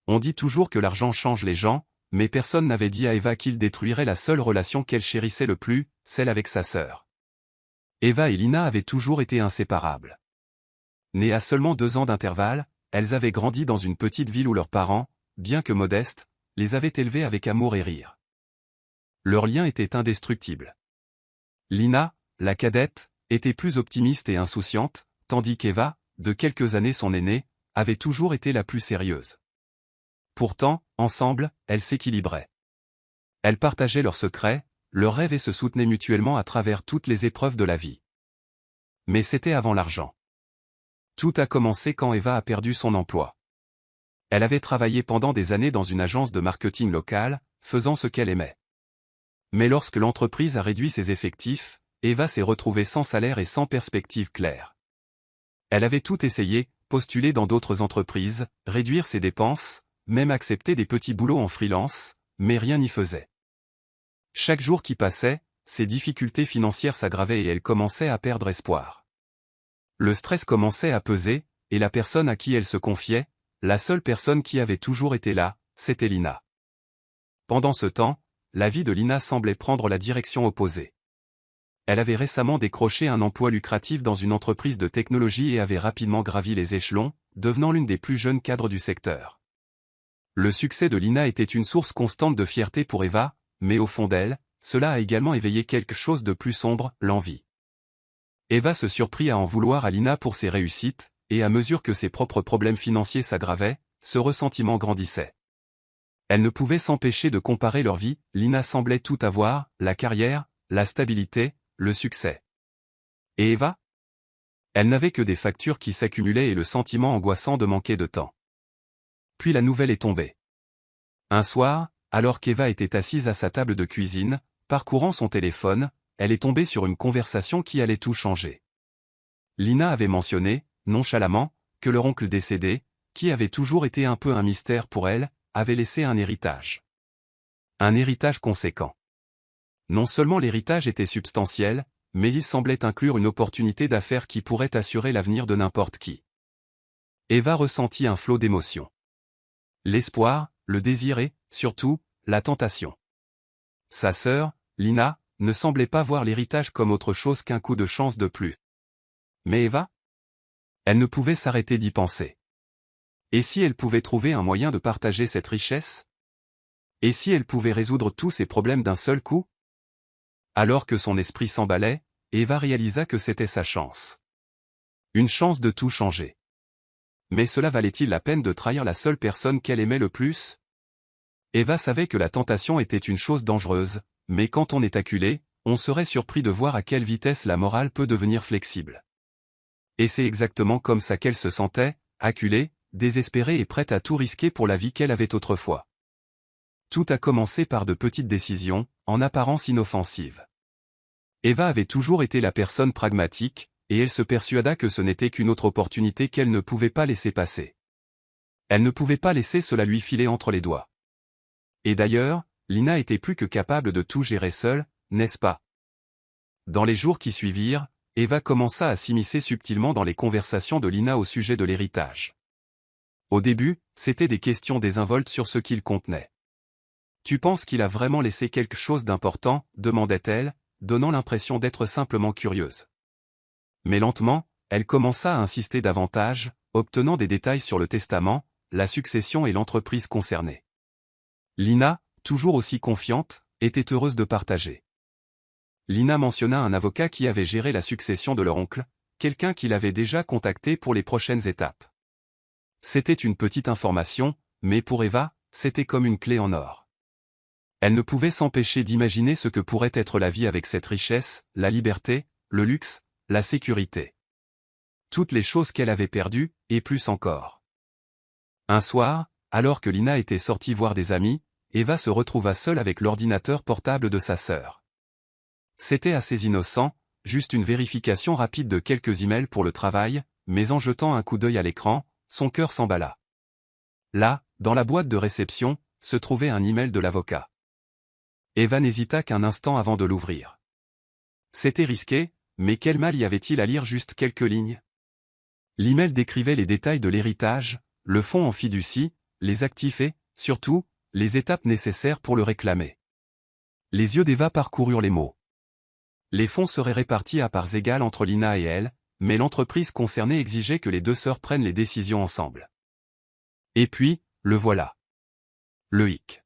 On dit toujours que l'argent change les gens, mais personne n'avait dit à Eva qu'il détruirait la seule relation qu'elle chérissait le plus, celle avec sa sœur. Eva et Lina avaient toujours été inséparables. Nées à seulement 2 ans d'intervalle, elles avaient grandi dans une petite ville où leurs parents, bien que modestes, les avaient élevées avec amour et rire. Leur lien était indestructible. Lina, la cadette, était plus optimiste et insouciante, tandis qu'Eva, de quelques années son aînée, avait toujours été la plus sérieuse. Pourtant, ensemble, elles s'équilibraient. Elles partageaient leurs secrets, leurs rêves et se soutenaient mutuellement à travers toutes les épreuves de la vie. Mais c'était avant l'argent. Tout a commencé quand Eva a perdu son emploi. Elle avait travaillé pendant des années dans une agence de marketing locale, faisant ce qu'elle aimait. Mais lorsque l'entreprise a réduit ses effectifs, Eva s'est retrouvée sans salaire et sans perspective claire. Elle avait tout essayé, postulé dans d'autres entreprises, réduire ses dépenses, même accepter des petits boulots en freelance, mais rien n'y faisait. Chaque jour qui passait, ses difficultés financières s'aggravaient et elle commençait à perdre espoir. Le stress commençait à peser, et la personne à qui elle se confiait, la seule personne qui avait toujours été là, c'était Lina. Pendant ce temps, la vie de Lina semblait prendre la direction opposée. Elle avait récemment décroché un emploi lucratif dans une entreprise de technologie et avait rapidement gravi les échelons, devenant l'une des plus jeunes cadres du secteur. Le succès de Lina était une source constante de fierté pour Eva, mais au fond d'elle, cela a également éveillé quelque chose de plus sombre, l'envie. Eva se surprit à en vouloir à Lina pour ses réussites, et à mesure que ses propres problèmes financiers s'aggravaient, ce ressentiment grandissait. Elle ne pouvait s'empêcher de comparer leur vie, Lina semblait tout avoir, la carrière, la stabilité, le succès. Et Eva? Elle n'avait que des factures qui s'accumulaient et le sentiment angoissant de manquer de temps. Puis la nouvelle est tombée. Un soir, alors qu'Eva était assise à sa table de cuisine, parcourant son téléphone, elle est tombée sur une conversation qui allait tout changer. Lina avait mentionné, nonchalamment, que leur oncle décédé, qui avait toujours été un peu un mystère pour elle, avait laissé un héritage. Un héritage conséquent. Non seulement l'héritage était substantiel, mais il semblait inclure une opportunité d'affaires qui pourrait assurer l'avenir de n'importe qui. Eva ressentit un flot d'émotions. L'espoir, le désir et, surtout, la tentation. Sa sœur, Lina, ne semblait pas voir l'héritage comme autre chose qu'un coup de chance de plus. Mais Eva? Elle ne pouvait s'arrêter d'y penser. Et si elle pouvait trouver un moyen de partager cette richesse? Et si elle pouvait résoudre tous ses problèmes d'un seul coup? Alors que son esprit s'emballait, Eva réalisa que c'était sa chance. Une chance de tout changer. Mais cela valait-il la peine de trahir la seule personne qu'elle aimait le plus? Eva savait que la tentation était une chose dangereuse, mais quand on est acculé, on serait surpris de voir à quelle vitesse la morale peut devenir flexible. Et c'est exactement comme ça qu'elle se sentait, acculée, désespérée et prête à tout risquer pour la vie qu'elle avait autrefois. Tout a commencé par de petites décisions, en apparence inoffensives. Eva avait toujours été la personne pragmatique, et elle se persuada que ce n'était qu'une autre opportunité qu'elle ne pouvait pas laisser passer. Elle ne pouvait pas laisser cela lui filer entre les doigts. Et d'ailleurs, Lina était plus que capable de tout gérer seule, n'est-ce pas? Dans les jours qui suivirent, Eva commença à s'immiscer subtilement dans les conversations de Lina au sujet de l'héritage. Au début, c'étaient des questions désinvoltes sur ce qu'il contenait. « Tu penses qu'il a vraiment laissé quelque chose d'important ?» demandait-elle, donnant l'impression d'être simplement curieuse. Mais lentement, elle commença à insister davantage, obtenant des détails sur le testament, la succession et l'entreprise concernée. Lina, toujours aussi confiante, était heureuse de partager. Lina mentionna un avocat qui avait géré la succession de leur oncle, quelqu'un qui l'avait déjà contacté pour les prochaines étapes. C'était une petite information, mais pour Eva, c'était comme une clé en or. Elle ne pouvait s'empêcher d'imaginer ce que pourrait être la vie avec cette richesse, la liberté, le luxe, la sécurité. Toutes les choses qu'elle avait perdues, et plus encore. Un soir, alors que Lina était sortie voir des amis, Eva se retrouva seule avec l'ordinateur portable de sa sœur. C'était assez innocent, juste une vérification rapide de quelques emails pour le travail, mais en jetant un coup d'œil à l'écran, son cœur s'emballa. Là, dans la boîte de réception, se trouvait un email de l'avocat. Eva n'hésita qu'un instant avant de l'ouvrir. C'était risqué, mais quel mal y avait-il à lire juste quelques lignes? L'email décrivait les détails de l'héritage, le fonds en fiducie, les actifs et, surtout, les étapes nécessaires pour le réclamer. Les yeux d'Eva parcoururent les mots. Les fonds seraient répartis à parts égales entre Lina et elle, mais l'entreprise concernée exigeait que les deux sœurs prennent les décisions ensemble. Et puis, le voilà. Le hic.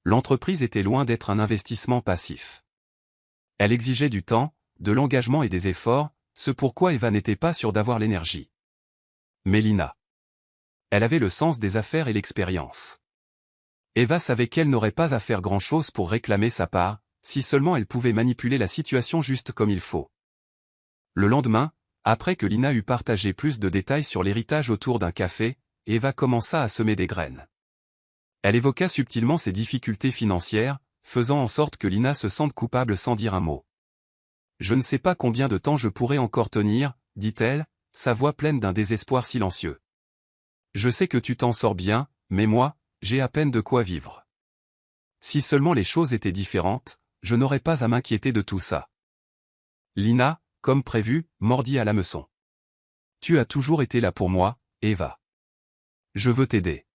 L'entreprise était loin d'être un investissement passif. Elle exigeait du temps, de l'engagement et des efforts, ce pourquoi Eva n'était pas sûre d'avoir l'énergie. Mais Lina. Elle avait le sens des affaires et l'expérience. Eva savait qu'elle n'aurait pas à faire grand-chose pour réclamer sa part, si seulement elle pouvait manipuler la situation juste comme il faut. Le lendemain, après que Lina eut partagé plus de détails sur l'héritage autour d'un café, Eva commença à semer des graines. Elle évoqua subtilement ses difficultés financières, faisant en sorte que Lina se sente coupable sans dire un mot. « Je ne sais pas combien de temps je pourrai encore tenir, » dit-elle, sa voix pleine d'un désespoir silencieux. « Je sais que tu t'en sors bien, mais moi, j'ai à peine de quoi vivre. Si seulement les choses étaient différentes, je n'aurais pas à m'inquiéter de tout ça. » Lina, comme prévu, mordit à l'hameçon. « Tu as toujours été là pour moi, Eva. Je veux t'aider. »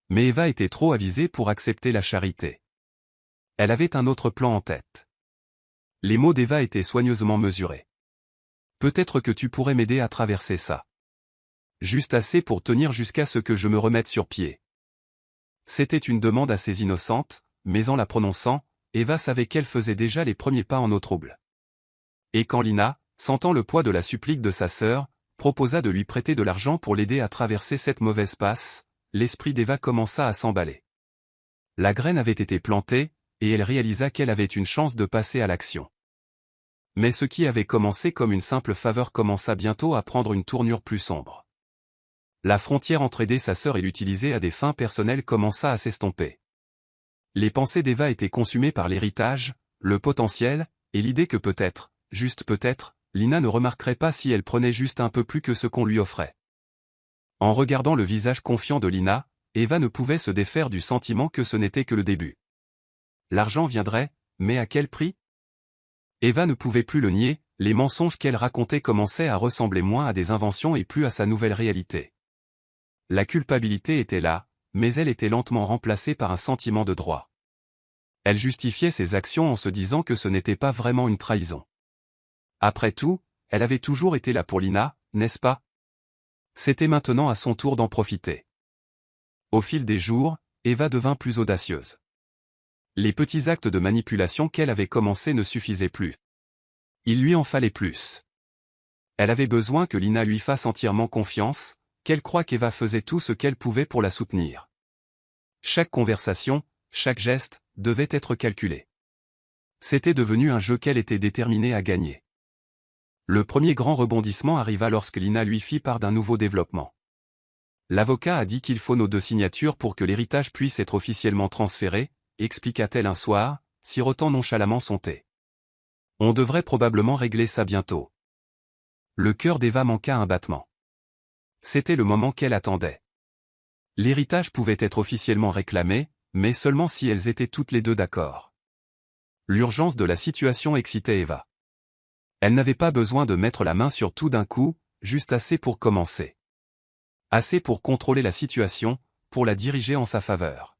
Mais Eva était trop avisée pour accepter la charité. Elle avait un autre plan en tête. Les mots d'Eva étaient soigneusement mesurés. « Peut-être que tu pourrais m'aider à traverser ça. Juste assez pour tenir jusqu'à ce que je me remette sur pied. » C'était une demande assez innocente, mais en la prononçant, Eva savait qu'elle faisait déjà les premiers pas en eau trouble. Et quand Lina, sentant le poids de la supplique de sa sœur, proposa de lui prêter de l'argent pour l'aider à traverser cette mauvaise passe, l'esprit d'Eva commença à s'emballer. La graine avait été plantée, et elle réalisa qu'elle avait une chance de passer à l'action. Mais ce qui avait commencé comme une simple faveur commença bientôt à prendre une tournure plus sombre. La frontière entre aider sa sœur et l'utiliser à des fins personnelles commença à s'estomper. Les pensées d'Eva étaient consumées par l'héritage, le potentiel, et l'idée que peut-être, juste peut-être, Lina ne remarquerait pas si elle prenait juste un peu plus que ce qu'on lui offrait. En regardant le visage confiant de Lina, Eva ne pouvait se défaire du sentiment que ce n'était que le début. L'argent viendrait, mais à quel prix? Eva ne pouvait plus le nier, les mensonges qu'elle racontait commençaient à ressembler moins à des inventions et plus à sa nouvelle réalité. La culpabilité était là, mais elle était lentement remplacée par un sentiment de droit. Elle justifiait ses actions en se disant que ce n'était pas vraiment une trahison. Après tout, elle avait toujours été là pour Lina, n'est-ce pas? C'était maintenant à son tour d'en profiter. Au fil des jours, Eva devint plus audacieuse. Les petits actes de manipulation qu'elle avait commencés ne suffisaient plus. Il lui en fallait plus. Elle avait besoin que Lina lui fasse entièrement confiance, qu'elle croie qu'Eva faisait tout ce qu'elle pouvait pour la soutenir. Chaque conversation, chaque geste, devait être calculé. C'était devenu un jeu qu'elle était déterminée à gagner. Le premier grand rebondissement arriva lorsque Lina lui fit part d'un nouveau développement. L'avocat a dit qu'il faut nos 2 signatures pour que l'héritage puisse être officiellement transféré, expliqua-t-elle un soir, sirotant nonchalamment son thé. On devrait probablement régler ça bientôt. Le cœur d'Eva manqua un battement. C'était le moment qu'elle attendait. L'héritage pouvait être officiellement réclamé, mais seulement si elles étaient toutes les deux d'accord. L'urgence de la situation excitait Eva. Elle n'avait pas besoin de mettre la main sur tout d'un coup, juste assez pour commencer. Assez pour contrôler la situation, pour la diriger en sa faveur.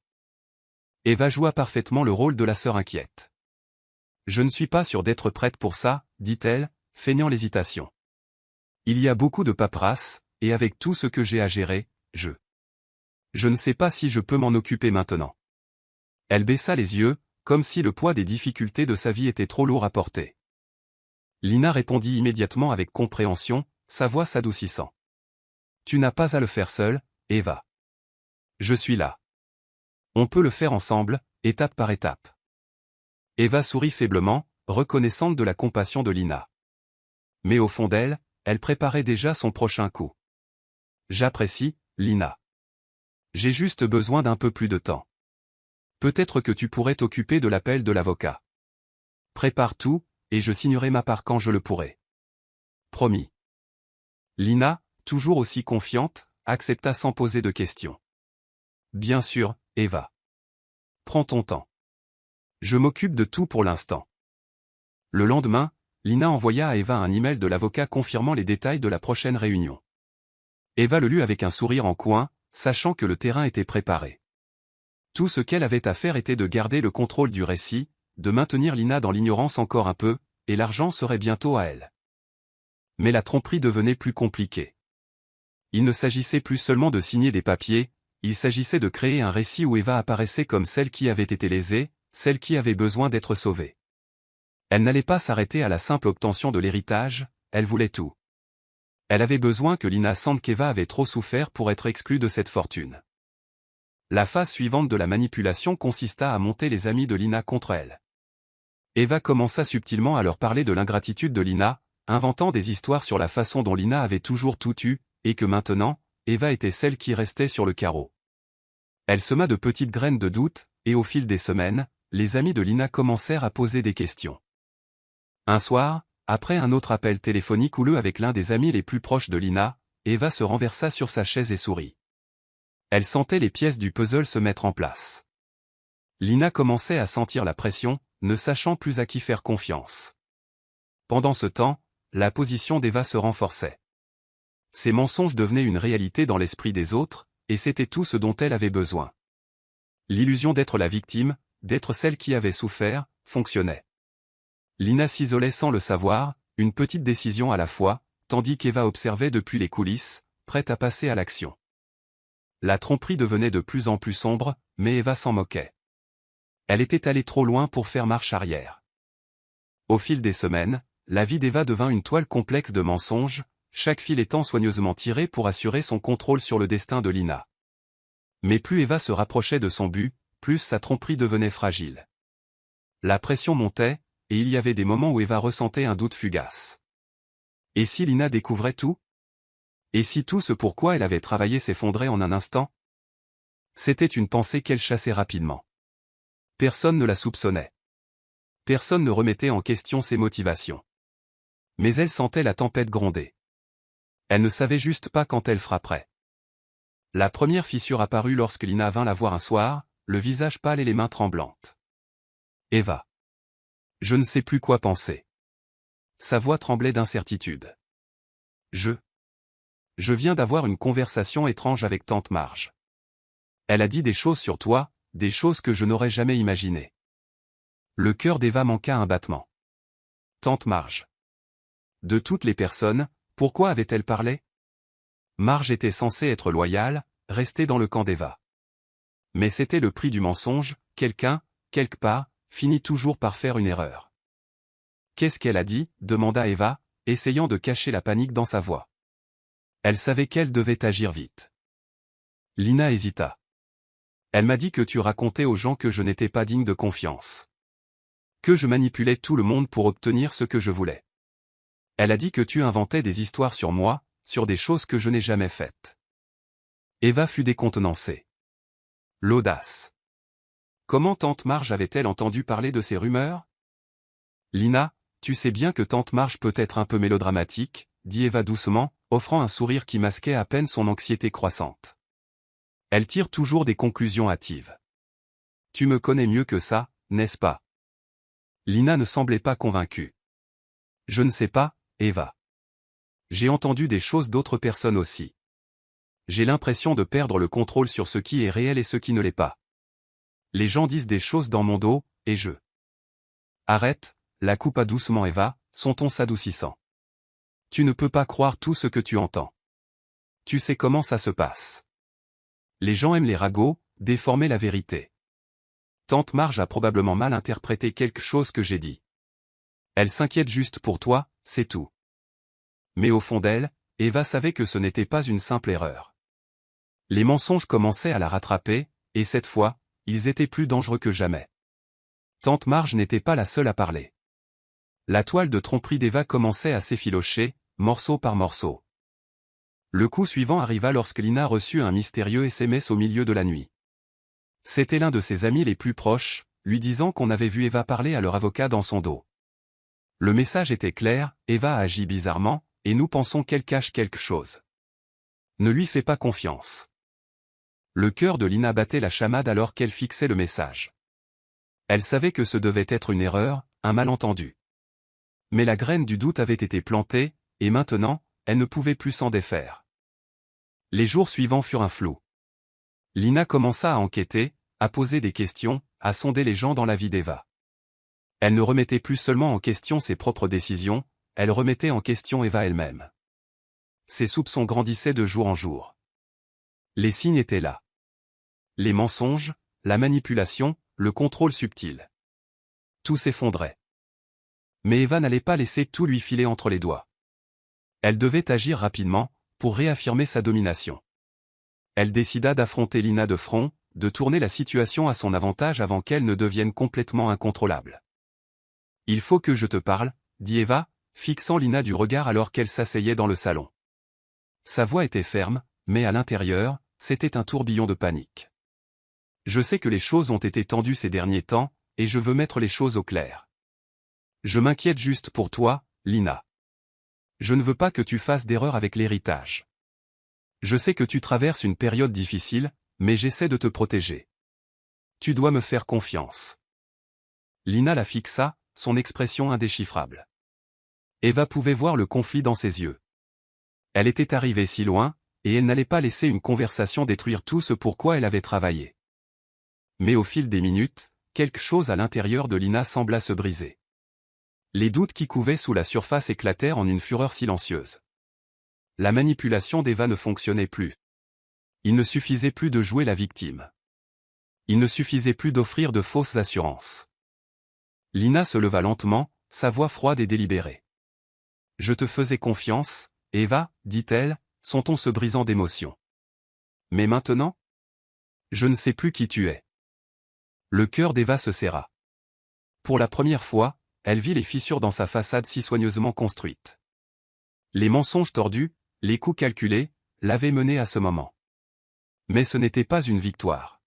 Eva joua parfaitement le rôle de la sœur inquiète. « Je ne suis pas sûre d'être prête pour ça, » dit-elle, feignant l'hésitation. « Il y a beaucoup de paperasse, et avec tout ce que j'ai à gérer, je ne sais pas si je peux m'en occuper maintenant. » Elle baissa les yeux, comme si le poids des difficultés de sa vie était trop lourd à porter. Lina répondit immédiatement avec compréhension, sa voix s'adoucissant. « Tu n'as pas à le faire seule, Eva. Je suis là. On peut le faire ensemble, étape par étape. » Eva sourit faiblement, reconnaissante de la compassion de Lina. Mais au fond d'elle, elle préparait déjà son prochain coup. « J'apprécie, Lina. J'ai juste besoin d'un peu plus de temps. Peut-être que tu pourrais t'occuper de l'appel de l'avocat. Prépare tout, et je signerai ma part quand je le pourrai. » Promis. Lina, toujours aussi confiante, accepta sans poser de questions. « Bien sûr, Eva. Prends ton temps. Je m'occupe de tout pour l'instant. » Le lendemain, Lina envoya à Eva un email de l'avocat confirmant les détails de la prochaine réunion. Eva le lut avec un sourire en coin, sachant que le terrain était préparé. Tout ce qu'elle avait à faire était de garder le contrôle du récit, de maintenir Lina dans l'ignorance encore un peu, et l'argent serait bientôt à elle. Mais la tromperie devenait plus compliquée. Il ne s'agissait plus seulement de signer des papiers, il s'agissait de créer un récit où Eva apparaissait comme celle qui avait été lésée, celle qui avait besoin d'être sauvée. Elle n'allait pas s'arrêter à la simple obtention de l'héritage, elle voulait tout. Elle avait besoin que Lina sente qu'Eva avait trop souffert pour être exclue de cette fortune. La phase suivante de la manipulation consista à monter les amis de Lina contre elle. Eva commença subtilement à leur parler de l'ingratitude de Lina, inventant des histoires sur la façon dont Lina avait toujours tout eu, et que maintenant, Eva était celle qui restait sur le carreau. Elle sema de petites graines de doute, et au fil des semaines, les amis de Lina commencèrent à poser des questions. Un soir, après un autre appel téléphonique houleux avec l'un des amis les plus proches de Lina, Eva se renversa sur sa chaise et sourit. Elle sentait les pièces du puzzle se mettre en place. Lina commençait à sentir la pression, ne sachant plus à qui faire confiance. Pendant ce temps, la position d'Eva se renforçait. Ses mensonges devenaient une réalité dans l'esprit des autres, et c'était tout ce dont elle avait besoin. L'illusion d'être la victime, d'être celle qui avait souffert, fonctionnait. Lina s'isolait sans le savoir, une petite décision à la fois, tandis qu'Eva observait depuis les coulisses, prête à passer à l'action. La tromperie devenait de plus en plus sombre, mais Eva s'en moquait. Elle était allée trop loin pour faire marche arrière. Au fil des semaines, la vie d'Eva devint une toile complexe de mensonges, chaque fil étant soigneusement tiré pour assurer son contrôle sur le destin de Lina. Mais plus Eva se rapprochait de son but, plus sa tromperie devenait fragile. La pression montait, et il y avait des moments où Eva ressentait un doute fugace. Et si Lina découvrait tout? Et si tout ce pourquoi elle avait travaillé s'effondrait en un instant? C'était une pensée qu'elle chassait rapidement. Personne ne la soupçonnait. Personne ne remettait en question ses motivations. Mais elle sentait la tempête gronder. Elle ne savait juste pas quand elle frapperait. La première fissure apparut lorsque Lina vint la voir un soir, le visage pâle et les mains tremblantes. Eva. Je ne sais plus quoi penser. Sa voix tremblait d'incertitude. Je viens d'avoir une conversation étrange avec tante Marge. Elle a dit des choses sur toi, des choses que je n'aurais jamais imaginées. Le cœur d'Eva manqua un battement. Tante Marge. De toutes les personnes, pourquoi avait-elle parlé? Marge était censée être loyale, rester dans le camp d'Eva. Mais c'était le prix du mensonge, quelqu'un, quelque part, finit toujours par faire une erreur. Qu'est-ce qu'elle a dit? Demanda Eva, essayant de cacher la panique dans sa voix. Elle savait qu'elle devait agir vite. Lina hésita. Elle m'a dit que tu racontais aux gens que je n'étais pas digne de confiance. Que je manipulais tout le monde pour obtenir ce que je voulais. Elle a dit que tu inventais des histoires sur moi, sur des choses que je n'ai jamais faites. Eva fut décontenancée. L'audace. Comment tante Marge avait-elle entendu parler de ces rumeurs? Lina, tu sais bien que tante Marge peut être un peu mélodramatique, dit Eva doucement, offrant un sourire qui masquait à peine son anxiété croissante. Elle tire toujours des conclusions hâtives. Tu me connais mieux que ça, n'est-ce pas? Lina ne semblait pas convaincue. Je ne sais pas, Eva. J'ai entendu des choses d'autres personnes aussi. J'ai l'impression de perdre le contrôle sur ce qui est réel et ce qui ne l'est pas. Les gens disent des choses dans mon dos, et je... Arrête, la coupa doucement Eva, son ton s'adoucissant. Tu ne peux pas croire tout ce que tu entends. Tu sais comment ça se passe. Les gens aiment les ragots, déformer la vérité. Tante Marge a probablement mal interprété quelque chose que j'ai dit. Elle s'inquiète juste pour toi, c'est tout. Mais au fond d'elle, Eva savait que ce n'était pas une simple erreur. Les mensonges commençaient à la rattraper, et cette fois, ils étaient plus dangereux que jamais. Tante Marge n'était pas la seule à parler. La toile de tromperie d'Eva commençait à s'effilocher, morceau par morceau. Le coup suivant arriva lorsque Lina reçut un mystérieux SMS au milieu de la nuit. C'était l'un de ses amis les plus proches, lui disant qu'on avait vu Eva parler à leur avocat dans son dos. Le message était clair, Eva a agi bizarrement, et nous pensons qu'elle cache quelque chose. Ne lui fais pas confiance. Le cœur de Lina battait la chamade alors qu'elle fixait le message. Elle savait que ce devait être une erreur, un malentendu. Mais la graine du doute avait été plantée, et maintenant, elle ne pouvait plus s'en défaire. Les jours suivants furent un flou. Lina commença à enquêter, à poser des questions, à sonder les gens dans la vie d'Eva. Elle ne remettait plus seulement en question ses propres décisions, elle remettait en question Eva elle-même. Ses soupçons grandissaient de jour en jour. Les signes étaient là. Les mensonges, la manipulation, le contrôle subtil. Tout s'effondrait. Mais Eva n'allait pas laisser tout lui filer entre les doigts. Elle devait agir rapidement, pour réaffirmer sa domination. Elle décida d'affronter Lina de front, de tourner la situation à son avantage avant qu'elle ne devienne complètement incontrôlable. « Il faut que je te parle », dit Eva, fixant Lina du regard alors qu'elle s'asseyait dans le salon. Sa voix était ferme, mais à l'intérieur, c'était un tourbillon de panique. « Je sais que les choses ont été tendues ces derniers temps, et je veux mettre les choses au clair. Je m'inquiète juste pour toi, Lina. Je ne veux pas que tu fasses d'erreur avec l'héritage. Je sais que tu traverses une période difficile, mais j'essaie de te protéger. Tu dois me faire confiance. » Lina la fixa, son expression indéchiffrable. Eva pouvait voir le conflit dans ses yeux. Elle était arrivée si loin, et elle n'allait pas laisser une conversation détruire tout ce pour quoi elle avait travaillé. Mais au fil des minutes, quelque chose à l'intérieur de Lina sembla se briser. Les doutes qui couvaient sous la surface éclatèrent en une fureur silencieuse. La manipulation d'Eva ne fonctionnait plus. Il ne suffisait plus de jouer la victime. Il ne suffisait plus d'offrir de fausses assurances. Lina se leva lentement, sa voix froide et délibérée. « Je te faisais confiance, Eva, dit-elle, son ton se brisant d'émotion. Mais maintenant? Je ne sais plus qui tu es. » Le cœur d'Eva se serra. Pour la première fois, elle vit les fissures dans sa façade si soigneusement construite. Les mensonges tordus, les coups calculés, l'avaient menée à ce moment. Mais ce n'était pas une victoire.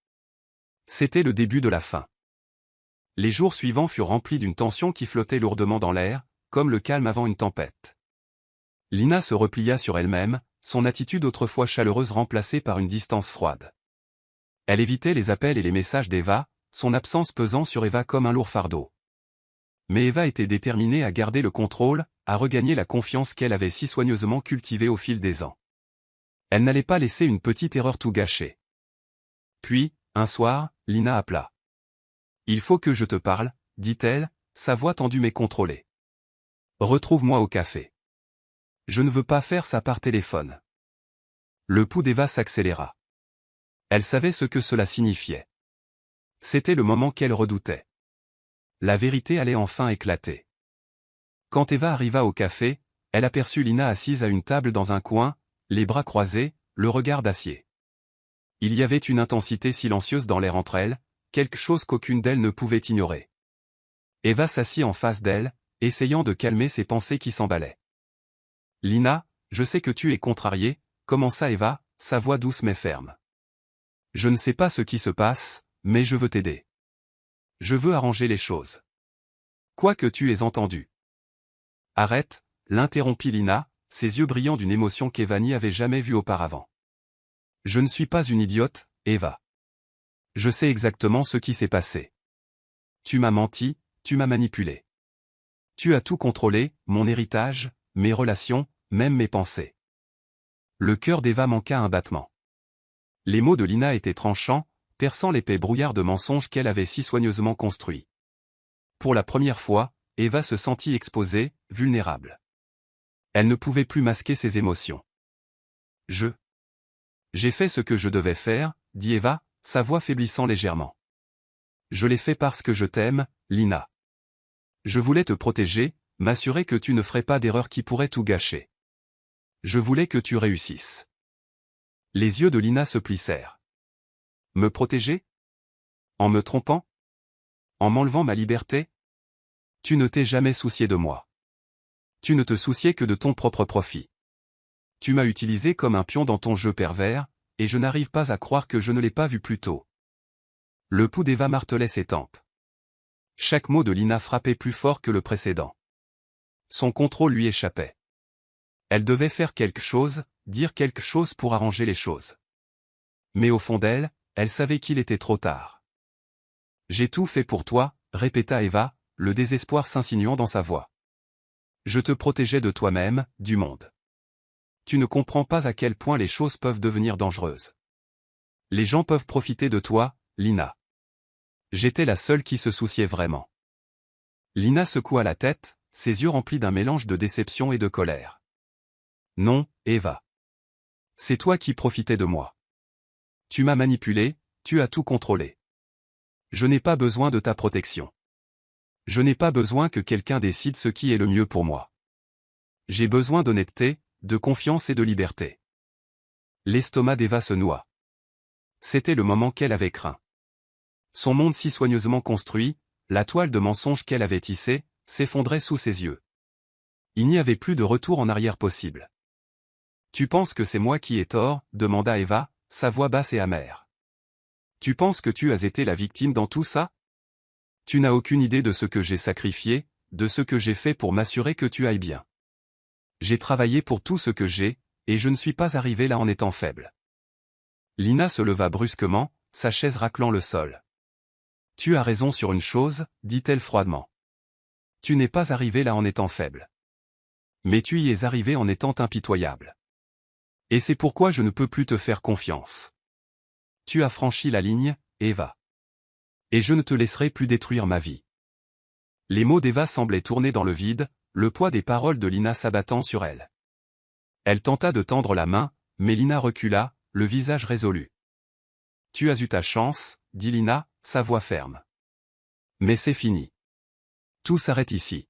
C'était le début de la fin. Les jours suivants furent remplis d'une tension qui flottait lourdement dans l'air, comme le calme avant une tempête. Lina se replia sur elle-même, son attitude autrefois chaleureuse remplacée par une distance froide. Elle évitait les appels et les messages d'Eva, son absence pesant sur Eva comme un lourd fardeau. Mais Eva était déterminée à garder le contrôle, à regagner la confiance qu'elle avait si soigneusement cultivée au fil des ans. Elle n'allait pas laisser une petite erreur tout gâcher. Puis, un soir, Lina appela. « Il faut que je te parle, » dit-elle, sa voix tendue mais contrôlée. « Retrouve-moi au café. Je ne veux pas faire ça par téléphone. » Le pouls d'Eva s'accéléra. Elle savait ce que cela signifiait. C'était le moment qu'elle redoutait. La vérité allait enfin éclater. Quand Eva arriva au café, elle aperçut Lina assise à une table dans un coin, les bras croisés, le regard d'acier. Il y avait une intensité silencieuse dans l'air entre elles, quelque chose qu'aucune d'elles ne pouvait ignorer. Eva s'assit en face d'elle, essayant de calmer ses pensées qui s'emballaient. « Lina, je sais que tu es contrariée, » commença Eva, sa voix douce mais ferme. « Je ne sais pas ce qui se passe, mais je veux t'aider. Je veux arranger les choses. Quoi que tu aies entendu. » « Arrête », l'interrompit Lina, ses yeux brillant d'une émotion qu'Eva n'y avait jamais vue auparavant. « Je ne suis pas une idiote, Eva. Je sais exactement ce qui s'est passé. Tu m'as menti, tu m'as manipulé. Tu as tout contrôlé, mon héritage, mes relations, même mes pensées. » Le cœur d'Eva manqua un battement. Les mots de Lina étaient tranchants, perçant l'épais brouillard de mensonges qu'elle avait si soigneusement construit. Pour la première fois, Eva se sentit exposée, vulnérable. Elle ne pouvait plus masquer ses émotions. « J'ai fait ce que je devais faire, » dit Eva, sa voix faiblissant légèrement. « Je l'ai fait parce que je t'aime, Lina. Je voulais te protéger, m'assurer que tu ne ferais pas d'erreur qui pourrait tout gâcher. Je voulais que tu réussisses. » Les yeux de Lina se plissèrent. « Me protéger? En me trompant? En m'enlevant ma liberté? Tu ne t'es jamais soucié de moi. Tu ne te souciais que de ton propre profit. Tu m'as utilisé comme un pion dans ton jeu pervers, et je n'arrive pas à croire que je ne l'ai pas vu plus tôt. » Le pouls d'Eva martelait ses tempes. Chaque mot de Lina frappait plus fort que le précédent. Son contrôle lui échappait. Elle devait faire quelque chose, dire quelque chose pour arranger les choses. Mais au fond d'elle, elle savait qu'il était trop tard. « J'ai tout fait pour toi, » répéta Eva, le désespoir s'insinuant dans sa voix. « Je te protégeais de toi-même, du monde. Tu ne comprends pas à quel point les choses peuvent devenir dangereuses. Les gens peuvent profiter de toi, Lina. J'étais la seule qui se souciait vraiment. Lina secoua la tête, ses yeux remplis d'un mélange de déception et de colère. Non, Eva. C'est toi qui profitais de moi. Tu m'as manipulé, tu as tout contrôlé. Je n'ai pas besoin de ta protection. Je n'ai pas besoin que quelqu'un décide ce qui est le mieux pour moi. J'ai besoin d'honnêteté, de confiance et de liberté. L'estomac d'Eva se noua. C'était le moment qu'elle avait craint. Son monde si soigneusement construit, la toile de mensonges qu'elle avait tissée, s'effondrait sous ses yeux. Il n'y avait plus de retour en arrière possible. « Tu penses que c'est moi qui ai tort ?» demanda Eva, sa voix basse et amère. « Tu penses que tu as été la victime dans tout ça? Tu n'as aucune idée de ce que j'ai sacrifié, de ce que j'ai fait pour m'assurer que tu ailles bien. J'ai travaillé pour tout ce que j'ai, et je ne suis pas arrivé là en étant faible. » Lina se leva brusquement, sa chaise raclant le sol. « Tu as raison sur une chose, dit-elle froidement. Tu n'es pas arrivé là en étant faible. Mais tu y es arrivé en étant impitoyable. Et c'est pourquoi je ne peux plus te faire confiance. Tu as franchi la ligne, Eva. Et je ne te laisserai plus détruire ma vie. » Les mots d'Eva semblaient tourner dans le vide, le poids des paroles de Lina s'abattant sur elle. Elle tenta de tendre la main, mais Lina recula, le visage résolu. « Tu as eu ta chance, » dit Lina, sa voix ferme. « Mais c'est fini. Tout s'arrête ici. »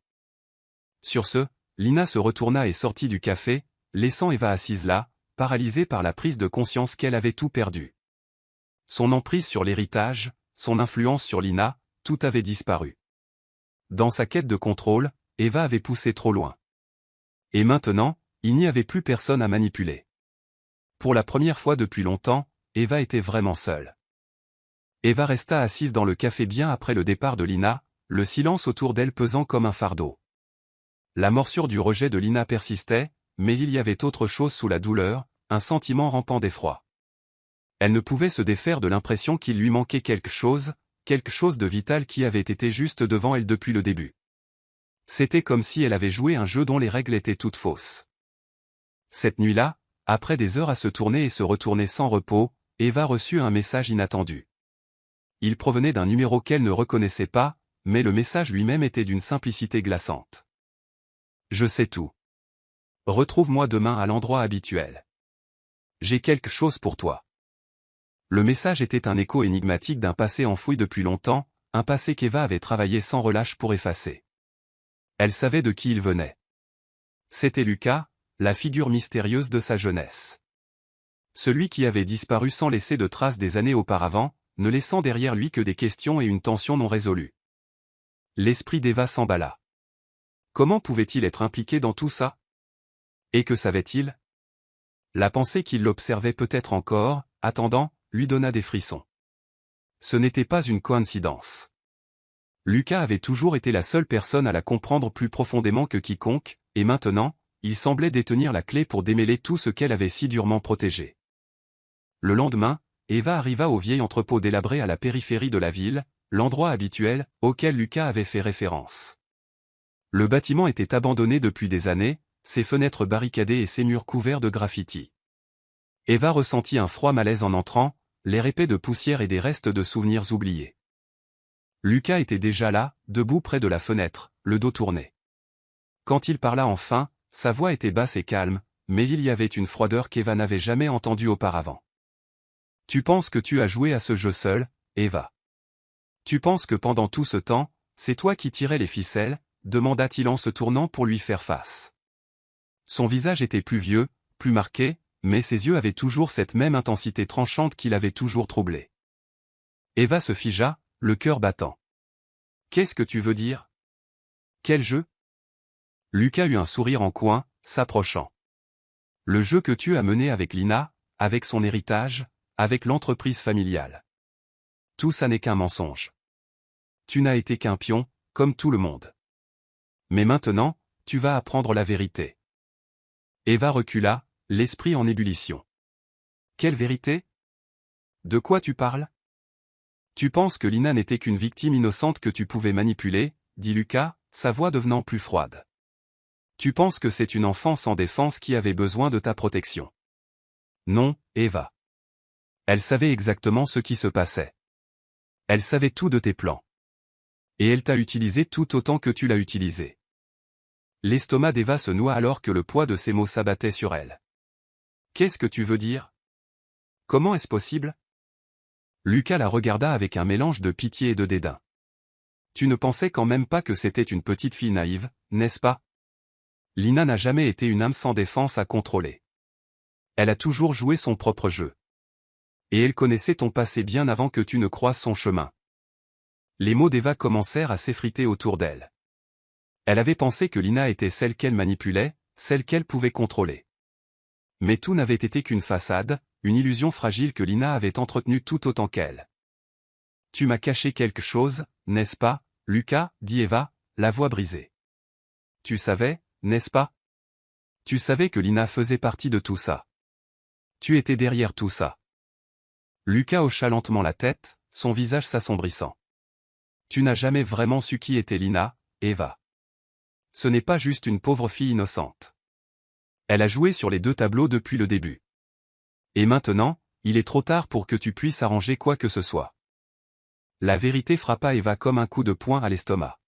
Sur ce, Lina se retourna et sortit du café, laissant Eva assise là, paralysée par la prise de conscience qu'elle avait tout perdu. Son emprise sur l'héritage, son influence sur Lina, tout avait disparu. Dans sa quête de contrôle, Eva avait poussé trop loin. Et maintenant, il n'y avait plus personne à manipuler. Pour la première fois depuis longtemps, Eva était vraiment seule. Eva resta assise dans le café bien après le départ de Lina, le silence autour d'elle pesant comme un fardeau. La morsure du rejet de Lina persistait, mais il y avait autre chose sous la douleur, un sentiment rampant d'effroi. Elle ne pouvait se défaire de l'impression qu'il lui manquait quelque chose de vital qui avait été juste devant elle depuis le début. C'était comme si elle avait joué un jeu dont les règles étaient toutes fausses. Cette nuit-là, après des heures à se tourner et se retourner sans repos, Eva reçut un message inattendu. Il provenait d'un numéro qu'elle ne reconnaissait pas, mais le message lui-même était d'une simplicité glaçante. « Je sais tout. Retrouve-moi demain à l'endroit habituel. J'ai quelque chose pour toi. » Le message était un écho énigmatique d'un passé enfoui depuis longtemps, un passé qu'Eva avait travaillé sans relâche pour effacer. Elle savait de qui il venait. C'était Lucas, la figure mystérieuse de sa jeunesse. Celui qui avait disparu sans laisser de traces des années auparavant, ne laissant derrière lui que des questions et une tension non résolue. L'esprit d'Eva s'emballa. Comment pouvait-il être impliqué dans tout ça? Et que savait-il? La pensée qu'il l'observait peut-être encore, attendant, lui donna des frissons. Ce n'était pas une coïncidence. Lucas avait toujours été la seule personne à la comprendre plus profondément que quiconque, et maintenant, il semblait détenir la clé pour démêler tout ce qu'elle avait si durement protégé. Le lendemain, Eva arriva au vieil entrepôt délabré à la périphérie de la ville, l'endroit habituel, auquel Lucas avait fait référence. Le bâtiment était abandonné depuis des années, ses fenêtres barricadées et ses murs couverts de graffitis. Eva ressentit un froid malaise en entrant, l'air épais de poussière et des restes de souvenirs oubliés. Lucas était déjà là, debout près de la fenêtre, le dos tourné. Quand il parla enfin, sa voix était basse et calme, mais il y avait une froideur qu'Eva n'avait jamais entendue auparavant. « Tu penses que tu as joué à ce jeu seul, Eva? Tu penses que pendant tout ce temps, c'est toi qui tirais les ficelles ?» demanda-t-il en se tournant pour lui faire face. Son visage était plus vieux, plus marqué, mais ses yeux avaient toujours cette même intensité tranchante qui l'avait toujours troublé. Eva se figea, le cœur battant. « Qu'est-ce que tu veux dire? Quel jeu ?» Lucas eut un sourire en coin, s'approchant. « Le jeu que tu as mené avec Lina, avec son héritage, avec l'entreprise familiale. Tout ça n'est qu'un mensonge. Tu n'as été qu'un pion, comme tout le monde. Mais maintenant, tu vas apprendre la vérité. » Eva recula, l'esprit en ébullition. « Quelle vérité? De quoi tu parles? Tu penses que Lina n'était qu'une victime innocente que tu pouvais manipuler, » dit Lucas, sa voix devenant plus froide. « Tu penses que c'est une enfant sans défense qui avait besoin de ta protection. Non, Eva. Elle savait exactement ce qui se passait. Elle savait tout de tes plans. Et elle t'a utilisé tout autant que tu l'as utilisé. L'estomac d'Eva se noua alors que le poids de ses mots s'abattait sur elle. Qu'est-ce que tu veux dire? Comment est-ce possible? Lucas la regarda avec un mélange de pitié et de dédain. Tu ne pensais quand même pas que c'était une petite fille naïve, n'est-ce pas? Lina n'a jamais été une âme sans défense à contrôler. Elle a toujours joué son propre jeu. Et elle connaissait ton passé bien avant que tu ne croises son chemin. Les mots d'Eva commencèrent à s'effriter autour d'elle. Elle avait pensé que Lina était celle qu'elle manipulait, celle qu'elle pouvait contrôler. Mais tout n'avait été qu'une façade, une illusion fragile que Lina avait entretenue tout autant qu'elle. Tu m'as caché quelque chose, n'est-ce pas, Lucas, dit Eva, la voix brisée. Tu savais, n'est-ce pas? Tu savais que Lina faisait partie de tout ça. Tu étais derrière tout ça. Lucas hocha lentement la tête, son visage s'assombrissant. Tu n'as jamais vraiment su qui était Lina, Eva. Ce n'est pas juste une pauvre fille innocente. Elle a joué sur les deux tableaux depuis le début. Et maintenant, il est trop tard pour que tu puisses arranger quoi que ce soit. La vérité frappa Eva comme un coup de poing à l'estomac.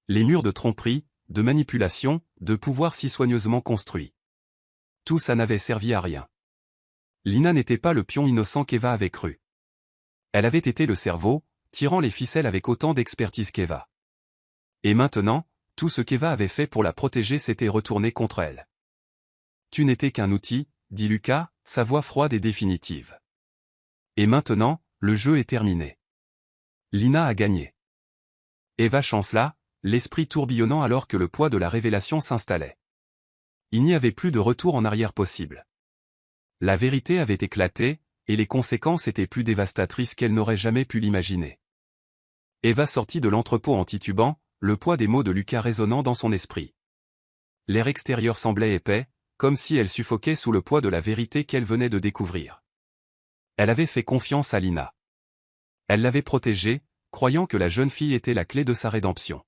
Les murs de tromperie, de manipulation, de pouvoir si soigneusement construits. Tout ça n'avait servi à rien. Lina n'était pas le pion innocent qu'Eva avait cru. Elle avait été le cerveau, tirant les ficelles avec autant d'expertise qu'Eva. Et maintenant, tout ce qu'Eva avait fait pour la protéger s'était retourné contre elle. Tu n'étais qu'un outil, dit Lucas, sa voix froide et définitive. Et maintenant, le jeu est terminé. Lina a gagné. Eva chancela, l'esprit tourbillonnant alors que le poids de la révélation s'installait. Il n'y avait plus de retour en arrière possible. La vérité avait éclaté, et les conséquences étaient plus dévastatrices qu'elle n'aurait jamais pu l'imaginer. Eva sortit de l'entrepôt en titubant, le poids des mots de Lucas résonnant dans son esprit. L'air extérieur semblait épais, comme si elle suffoquait sous le poids de la vérité qu'elle venait de découvrir. Elle avait fait confiance à Lina. Elle l'avait protégée, croyant que la jeune fille était la clé de sa rédemption.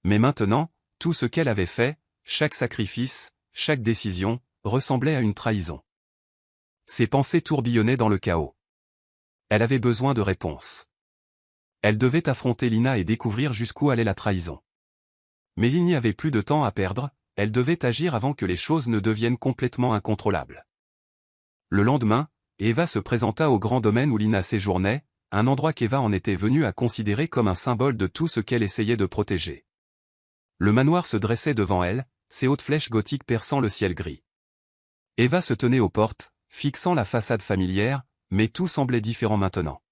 Mais maintenant, tout ce qu'elle avait fait, chaque sacrifice, chaque décision, ressemblait à une trahison. Ses pensées tourbillonnaient dans le chaos. Elle avait besoin de réponses. Elle devait affronter Lina et découvrir jusqu'où allait la trahison. Mais il n'y avait plus de temps à perdre, elle devait agir avant que les choses ne deviennent complètement incontrôlables. Le lendemain, Eva se présenta au grand domaine où Lina séjournait, un endroit qu'Eva en était venue à considérer comme un symbole de tout ce qu'elle essayait de protéger. Le manoir se dressait devant elle, ses hautes flèches gothiques perçant le ciel gris. Eva se tenait aux portes, fixant la façade familière, mais tout semblait différent maintenant.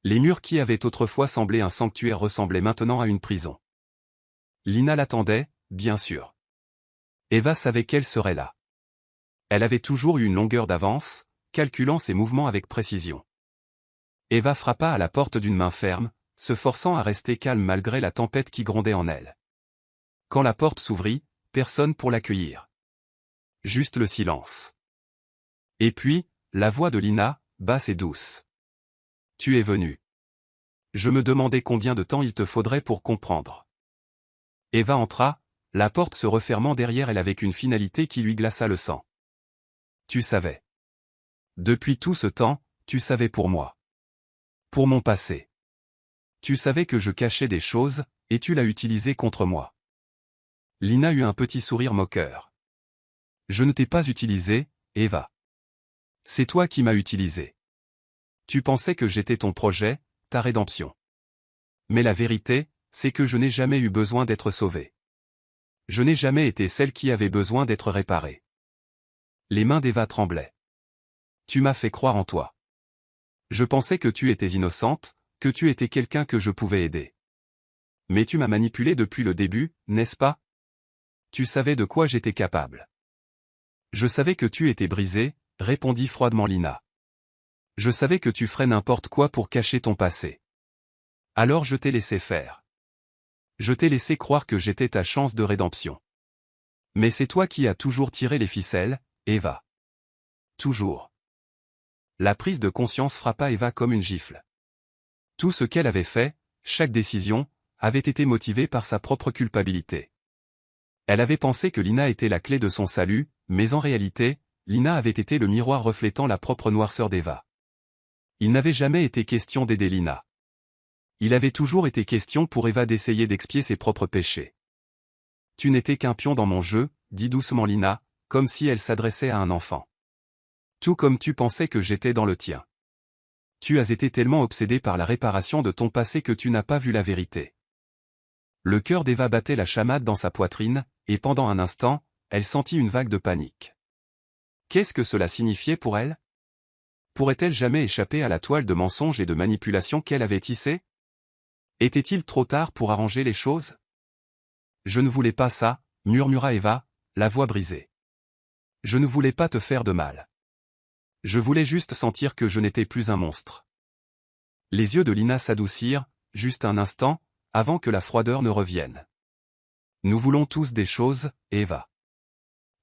Les murs qui avaient autrefois semblé un sanctuaire ressemblaient maintenant à une prison. Lina l'attendait, bien sûr. Eva savait qu'elle serait là. Elle avait toujours eu une longueur d'avance, calculant ses mouvements avec précision. Eva frappa à la porte d'une main ferme, se forçant à rester calme malgré la tempête qui grondait en elle. Quand la porte s'ouvrit, personne pour l'accueillir. Juste le silence. Et puis, la voix de Lina, basse et douce. Tu es venu. Je me demandais combien de temps il te faudrait pour comprendre. Eva entra, la porte se refermant derrière elle avec une finalité qui lui glaça le sang. Tu savais. Depuis tout ce temps, tu savais pour moi. Pour mon passé. Tu savais que je cachais des choses, et tu l'as utilisé contre moi. Lina eut un petit sourire moqueur. Je ne t'ai pas utilisé, Eva. C'est toi qui m'as utilisé. Tu pensais que j'étais ton projet, ta rédemption. Mais la vérité, c'est que je n'ai jamais eu besoin d'être sauvée. Je n'ai jamais été celle qui avait besoin d'être réparée. Les mains d'Eva tremblaient. Tu m'as fait croire en toi. Je pensais que tu étais innocente, que tu étais quelqu'un que je pouvais aider. Mais tu m'as manipulée depuis le début, n'est-ce pas? Tu savais de quoi j'étais capable. Je savais que tu étais brisée, répondit froidement Lina. Je savais que tu ferais n'importe quoi pour cacher ton passé. Alors je t'ai laissé faire. Je t'ai laissé croire que j'étais ta chance de rédemption. Mais c'est toi qui as toujours tiré les ficelles, Eva. Toujours. La prise de conscience frappa Eva comme une gifle. Tout ce qu'elle avait fait, chaque décision, avait été motivée par sa propre culpabilité. Elle avait pensé que Lina était la clé de son salut, mais en réalité, Lina avait été le miroir reflétant la propre noirceur d'Eva. Il n'avait jamais été question d'aider Lina. Il avait toujours été question pour Eva d'essayer d'expier ses propres péchés. « Tu n'étais qu'un pion dans mon jeu », dit doucement Lina, comme si elle s'adressait à un enfant. « Tout comme tu pensais que j'étais dans le tien. Tu as été tellement obsédé par la réparation de ton passé que tu n'as pas vu la vérité. » Le cœur d'Eva battait la chamade dans sa poitrine, et pendant un instant, elle sentit une vague de panique. Qu'est-ce que cela signifiait pour elle? Pourrait-elle jamais échapper à la toile de mensonges et de manipulations qu'elle avait tissée? Était-il trop tard pour arranger les choses? Je ne voulais pas ça, murmura Eva, la voix brisée. Je ne voulais pas te faire de mal. Je voulais juste sentir que je n'étais plus un monstre. Les yeux de Lina s'adoucirent, juste un instant, avant que la froideur ne revienne. Nous voulons tous des choses, Eva.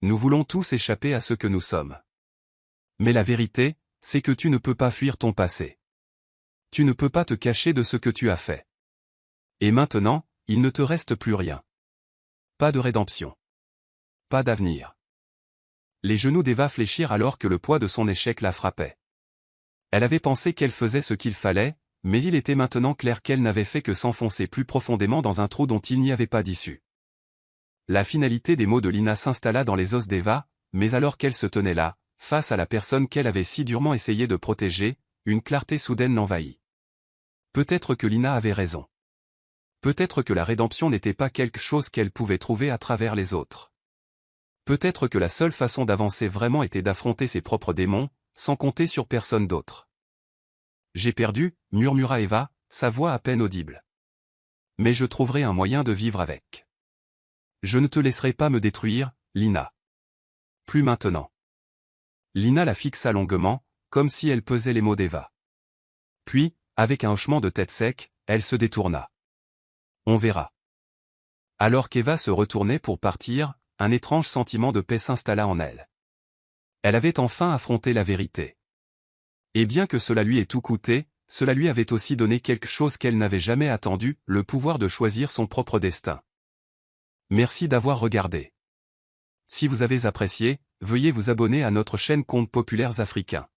Nous voulons tous échapper à ce que nous sommes. Mais la vérité, c'est que tu ne peux pas fuir ton passé. Tu ne peux pas te cacher de ce que tu as fait. Et maintenant, il ne te reste plus rien. Pas de rédemption. Pas d'avenir. Les genoux d'Eva fléchirent alors que le poids de son échec la frappait. Elle avait pensé qu'elle faisait ce qu'il fallait, mais il était maintenant clair qu'elle n'avait fait que s'enfoncer plus profondément dans un trou dont il n'y avait pas d'issue. La finalité des mots de Lina s'installa dans les os d'Eva, mais alors qu'elle se tenait là, face à la personne qu'elle avait si durement essayé de protéger, une clarté soudaine l'envahit. Peut-être que Lina avait raison. Peut-être que la rédemption n'était pas quelque chose qu'elle pouvait trouver à travers les autres. Peut-être que la seule façon d'avancer vraiment était d'affronter ses propres démons, sans compter sur personne d'autre. J'ai perdu, murmura Eva, sa voix à peine audible. Mais je trouverai un moyen de vivre avec. Je ne te laisserai pas me détruire, Lina. Plus maintenant. Lina la fixa longuement, comme si elle pesait les mots d'Eva. Puis, avec un hochement de tête sec, elle se détourna. On verra. Alors qu'Eva se retournait pour partir, un étrange sentiment de paix s'installa en elle. Elle avait enfin affronté la vérité. Et bien que cela lui ait tout coûté, cela lui avait aussi donné quelque chose qu'elle n'avait jamais attendu, le pouvoir de choisir son propre destin. Merci d'avoir regardé. Si vous avez apprécié, veuillez vous abonner à notre chaîne Contes populaires africains.